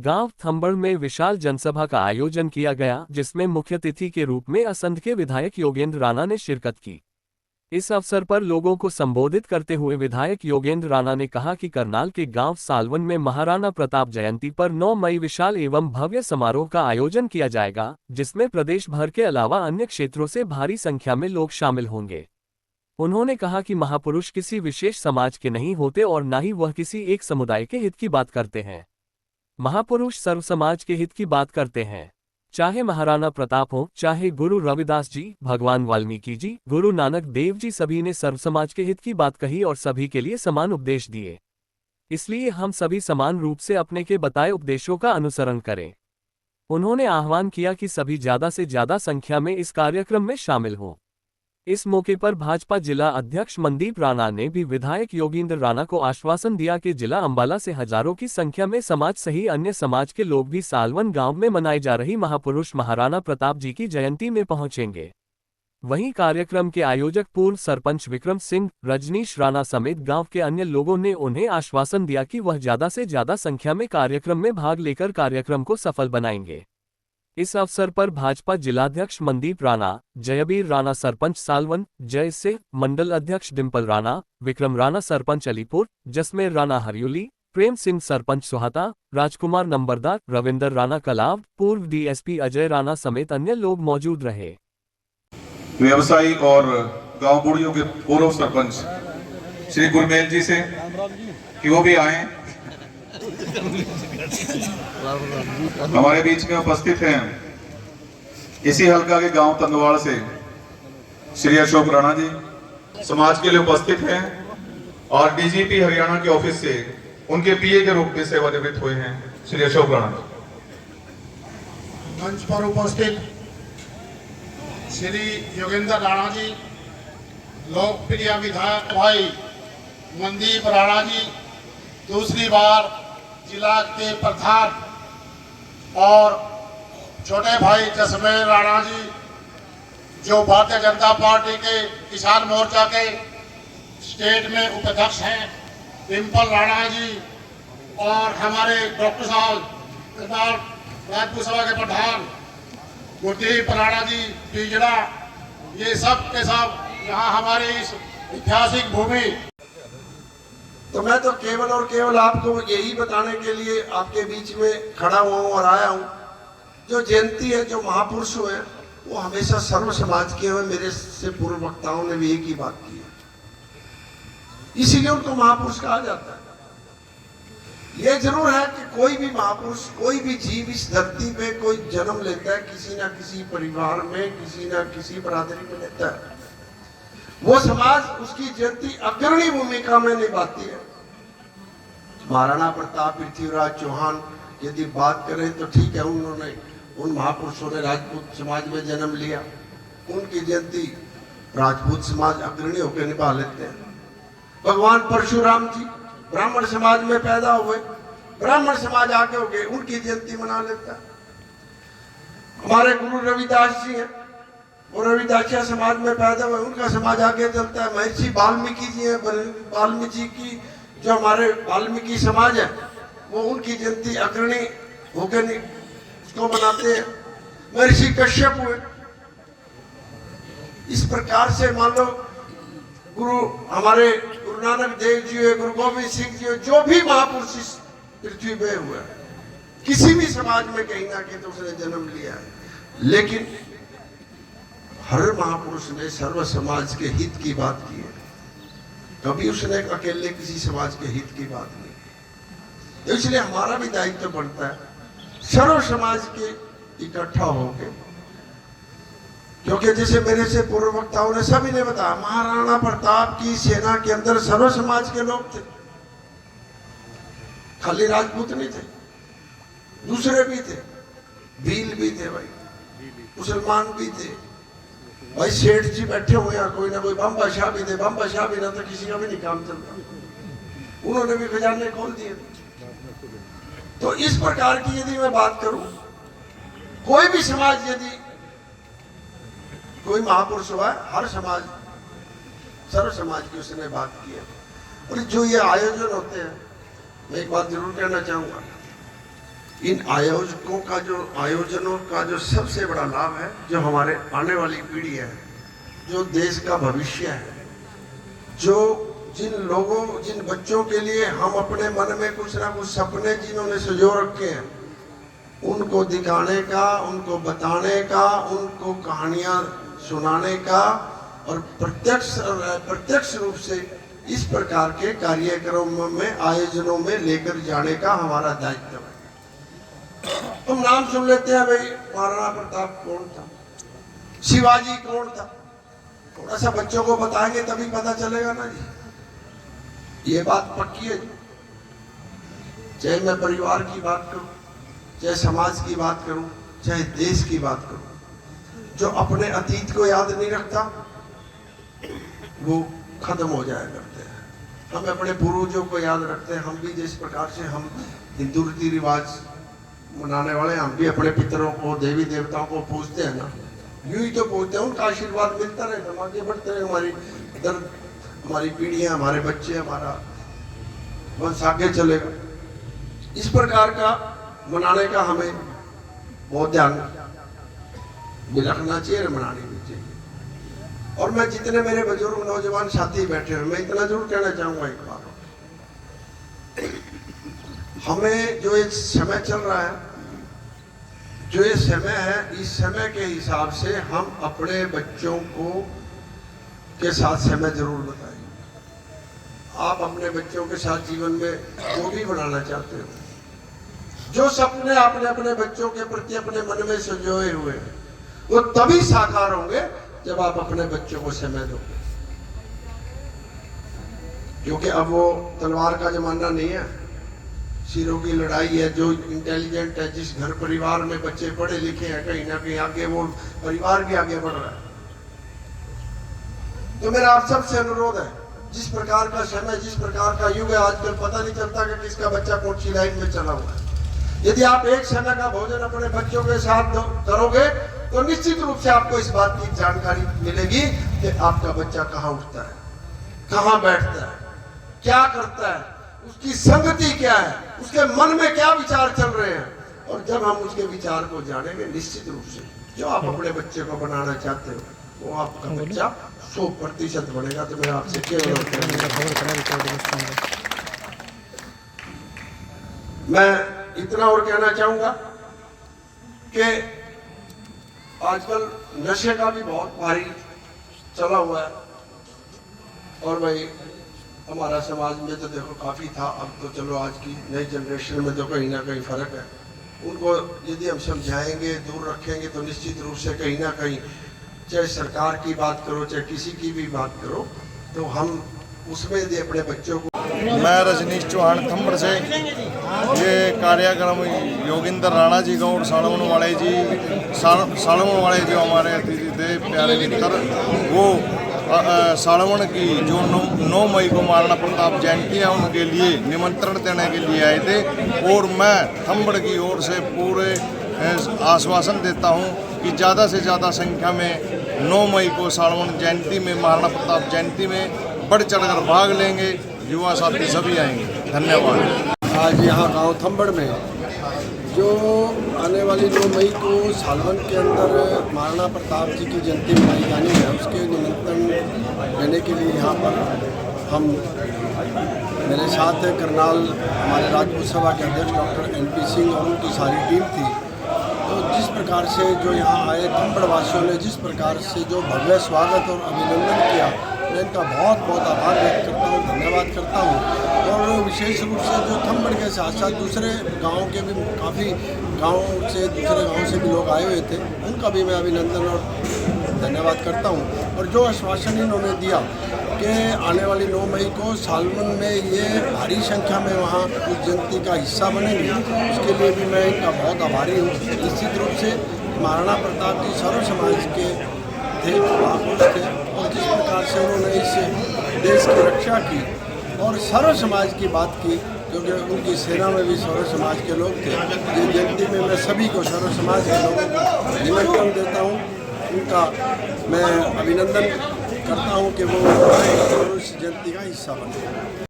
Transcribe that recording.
गांव थंबड़ में विशाल जनसभा का आयोजन किया गया, जिसमें मुख्य अतिथि के रूप में असंध के विधायक योगेंद्र राणा ने शिरकत की। इस अवसर पर लोगों को संबोधित करते हुए विधायक योगेंद्र राणा ने कहा कि करनाल के गांव सालवन में महाराणा प्रताप जयंती पर 9 मई विशाल एवं भव्य समारोह का आयोजन किया जाएगा, जिसमें प्रदेश भर के अलावा अन्य क्षेत्रों से भारी संख्या में लोग शामिल होंगे। उन्होंने कहा कि महापुरुष किसी विशेष समाज के नहीं होते और न ही वह किसी एक समुदाय के हित की बात करते हैं। महापुरुष सर्व समाज के हित की बात करते हैं। चाहे महाराणा प्रताप हो, चाहे गुरु रविदास जी, भगवान वाल्मीकि जी, गुरु नानक देव जी, सभी ने सर्व समाज के हित की बात कही और सभी के लिए समान उपदेश दिए। इसलिए हम सभी समान रूप से अपने के बताए उपदेशों का अनुसरण करें। उन्होंने आह्वान किया कि सभी ज्यादा से ज्यादा संख्या में इस कार्यक्रम में शामिल हों। इस मौके पर भाजपा जिला अध्यक्ष मनदीप राणा ने भी विधायक योगेंद्र राणा को आश्वासन दिया कि जिला अंबाला से हजारों की संख्या में समाज सही अन्य समाज के लोग भी सालवन गांव में मनाई जा रही महापुरुष महाराणा प्रताप जी की जयंती में पहुंचेंगे। वहीं कार्यक्रम के आयोजक पूर्व सरपंच विक्रम सिंह, रजनीश राणा समेत गांव के अन्य लोगों ने उन्हें आश्वासन दिया कि वह ज्यादा से ज्यादा संख्या में कार्यक्रम में भाग लेकर कार्यक्रम को सफल बनाएंगे। इस अवसर पर भाजपा जिलाध्यक्ष मनदीप राणा, जयबीर राणा सरपंच सालवन, जय सिंह मंडल अध्यक्ष डिम्पल राणा, विक्रम राणा सरपंच अलीपुर, जसमेर राणा हरियोली, प्रेम सिंह सरपंच सोहाता, राजकुमार नंबरदार, रविंदर राणा कलाव, पूर्व डीएसपी अजय राणा समेत अन्य लोग मौजूद रहे। व्यवसायी और गांव बुढ़ियों के पूर्व सरपंच श्री गुरमेल जी से कि वो भी आए, हमारे बीच में उपस्थित हैं। इसी हल्का के गांव तंगवाड़ से श्री अशोक राणा जी समाज के लिए उपस्थित हैं और डीजीपी हरियाणा के ऑफिस से उनके पीए के रूप में सेवानिवृत्त हुए हैं श्री अशोक राणा। मंच पर उपस्थित श्री योगेंद्र राणा जी, लोकप्रिय विधायक भाई मनदीप राणा जी, दूसरी बार जिला के प्रधान, और छोटे भाई जसमेर राणा जी जो भारतीय जनता पार्टी के किसान मोर्चा के स्टेट में उपाध्यक्ष हैं, डिम्पल राणा जी, और हमारे डॉक्टर साहब राजपूत सभा के प्रधान गुरदीप राणा जी बीजड़ा, ये सब के सब यहाँ हमारी इस ऐतिहासिक भूमि। तो मैं तो केवल और केवल आपको यही बताने के लिए आपके बीच में खड़ा हुआ हूँ और आया हूँ, जो जयंती है, जो महापुरुष हुए वो हमेशा सर्व समाज के हुए। मेरे से पूर्व वक्ताओं ने भी एक ही बात की है, इसीलिए उनको महापुरुष कहा जाता है। ये जरूर है कि कोई भी महापुरुष, कोई भी जीव इस धरती पे कोई जन्म लेता है, किसी ना किसी परिवार में, किसी ना किसी बरादरी में लेता है। वो समाज उसकी जयंती अग्रणी भूमिका में निभाती है। महाराणा प्रताप, पृथ्वीराज चौहान यदि बात करें तो ठीक है, उन महापुरुषों ने राजपूत समाज में जन्म लिया, उनकी जयंती राजपूत समाज अग्रणी होकर निभा लेते हैं। भगवान परशुराम जी ब्राह्मण समाज में पैदा हुए, ब्राह्मण समाज आगे हो गए, उनकी जयंती मना लेता है। हमारे गुरु रविदास जी हैं, और रविदासिया समाज में पैदा हुए, उनका समाज आगे चलता है। महर्षि वाल्मीकि जी हैं, वाल्मीकि की जो हमारे वाल्मीकि समाज है, वो उनकी जयंती अग्रणी होकर उसको मनाते हैं। महर्षि कश्यप हुए। इस प्रकार से मान लो हमारे गुरु नानक देव जी हुए, गुरु गोविंद सिंह जी हुए, जो भी महापुरुष इस पृथ्वी पे हुए, किसी भी समाज में कहीं ना कहीं तो उसने जन्म लिया है। लेकिन हर महापुरुष ने सर्व समाज के हित की बात की है, कभी उसने अकेले किसी समाज के हित की बात नहीं की। तो इसलिए हमारा भी दायित्व बनता है सर्व समाज के इकट्ठा होके, क्योंकि जैसे मेरे से पूर्व वक्ताओं ने सभी ने बताया, महाराणा प्रताप की सेना के अंदर सर्व समाज के लोग थे, खाली राजपूत नहीं थे, दूसरे भी थे, भील भी थे, भाई मुसलमान भी थे, भाई सेठ जी बैठे हुए हैं, कोई ना कोई बम्बा शाह भी थे, बम्बा शाह भी ना तो किसी का भी नहीं काम चलता, उन्होंने भी खजाने खोल दिए। तो इस प्रकार की यदि मैं बात करूं, कोई भी समाज यदि कोई महापुरुष हुआ है, हर समाज सर्व समाज की उसने बात की है। और जो ये आयोजन होते हैं, मैं एक बात जरूर कहना चाहूंगा, इन आयोजनों का जो सबसे बड़ा लाभ है, जो हमारे आने वाली पीढ़ी है, जो देश का भविष्य है, जो जिन बच्चों के लिए हम अपने मन में कुछ ना कुछ सपने जिन्होंने सजो रखे हैं, उनको दिखाने का, उनको बताने का, उनको कहानियां सुनाने का और प्रत्यक्ष रूप से इस प्रकार के कार्यक्रमों में, आयोजनों में लेकर जाने का हमारा दायित्व है। तुम नाम सुन लेते हैं भाई, महाराणा प्रताप कौन था, शिवाजी कौन था, थोड़ा सा बच्चों को बताएंगे तभी पता चलेगा ना जी। ये बात पक्की है। चाहे मैं परिवार की बात करूं, चाहे समाज की बात करूं, चाहे देश की बात करूं, जो अपने अतीत को याद नहीं रखता वो खत्म हो जाया करते हैं। हम अपने पूर्वजों को याद रखते हैं। हम भी जिस प्रकार से हम हिंदू रीति रिवाज मनाने वाले, हम भी अपने पितरों को, देवी देवताओं को पूजते हैं ना, यूं ही तो पूजते हैं, उनका आशीर्वाद मिलता रहे, हम आगे बढ़ते रहे, हमारी पीढ़ियां, हमारे बच्चे, हमारा वंश आगे चलेगा। इस प्रकार का मनाने का हमें बहुत ध्यान भी रखना चाहिए, मनानी भी चाहिए। और मैं जितने मेरे बुजुर्ग नौजवान साथी बैठे हैं, मैं इतना जरूर कहना चाहूंगा एक बार, हमें जो एक समय चल रहा है, जो ये समय है, इस समय के हिसाब से हम अपने बच्चों को के साथ समय जरूर बताएं। आप अपने बच्चों के साथ जीवन में जो भी बनाना चाहते हो, जो सपने आपने अपने बच्चों के प्रति अपने मन में संजोए हुए हैं, वो तभी साकार होंगे जब आप अपने बच्चों को समय दोगे। क्योंकि अब वो तलवार का जमाना नहीं है, सिरों की लड़ाई है। जो इंटेलिजेंट है, जिस घर परिवार में बच्चे पढ़े लिखे हैं, कहीं ना कहीं आगे वो परिवार के आगे बढ़ रहा है। तो मेरा आप सबसे अनुरोध है, जिस प्रकार का समय, जिस प्रकार का युग है, आजकल पता नहीं चलता कि किसका बच्चा कौन सी लाइन में चला हुआ है। यदि आप एक समय का भोजन अपने बच्चों के साथ करोगे तो निश्चित रूप से आपको इस बात की जानकारी मिलेगी कि आपका बच्चा कहाँ उठता है, कहाँ बैठता है, क्या करता है, उसकी संगति क्या है, उसके मन में क्या विचार चल रहे हैं। और जब हम उसके विचार को जानेंगे, निश्चित रूप से जो आप अपने बच्चे को बनाना चाहते हो, वो आपका बच्चा 100% बनेगा। तो मैं आपसे केवल मैं इतना और कहना चाहूंगा कि आजकल नशे का भी बहुत भारी चला हुआ है। और भाई हमारा समाज में तो देखो काफ़ी था, अब तो चलो आज की नई जनरेशन में तो कहीं ना कहीं फ़र्क है। उनको यदि हम समझाएंगे, दूर रखेंगे, तो निश्चित रूप से कहीं ना कहीं, चाहे सरकार की बात करो, चाहे किसी की भी बात करो, तो हम उसमें यदि अपने बच्चों को। मैं रजनीश चौहान थंबड़ से ये कार्यक्रम योगिंदर राणा जी का और सालवन वाले जो हमारे अतिथि थे, प्यारे मित्र, वो सालवन की जो 9 मई को महाराणा प्रताप जयंती है, उनके लिए निमंत्रण देने के लिए आए थे। और मैं थंबड़ की ओर से पूरे आश्वासन देता हूँ कि ज़्यादा से ज़्यादा संख्या में 9 मई को सालवन जयंती में, महाराणा प्रताप जयंती में बढ़ चढ़कर भाग लेंगे। युवा साथी सभी आएंगे। धन्यवाद। आज यहाँ गांव थंबड़ में जो आने वाली 9 मई को सालवन के अंदर महाराणा प्रताप जी की जयंती मनाई जानी है, उसके निमंत्रण देने के लिए यहाँ पर हम, मेरे साथ करनाल हमारे राजपूत सभा के अध्यक्ष डॉक्टर NP सिंह और उनकी सारी टीम थी। तो जिस प्रकार से जो यहाँ आए थंबड़ वासियों ने जिस प्रकार से जो भव्य स्वागत और अभिनंदन किया, मैं इनका बहुत बहुत आभार व्यक्त करता हूँ, धन्यवाद करता हूँ। और विशेष रूप से जो थंबड़ के साथ साथ दूसरे गाँव के भी काफ़ी दूसरे गाँव से भी लोग आए हुए थे, उनका भी मैं अभिनंदन और धन्यवाद करता हूँ। और जो आश्वासन इन्होंने दिया कि आने वाली 9 मई को सालवन में ये भारी संख्या में वहाँ उस जयंती का हिस्सा बनेंगे, उसके लिए भी मैं इनका बहुत आभारी हूँ। निश्चित रूप से महाराणा प्रताप जी सर्व समाज के थे, महापुरुष थे, और जिस प्रकार से उन्होंने इस देश की रक्षा की और सर्व समाज की बात की, क्योंकि उनकी सेना में भी सर्व समाज के लोग थे। ये जयंती में मैं सभी को, सर्व समाज के लोगों को निमंत्रण देता हूँ, उनका मैं अभिनंदन करता हूँ कि वो उस जयंती का हिस्सा बने।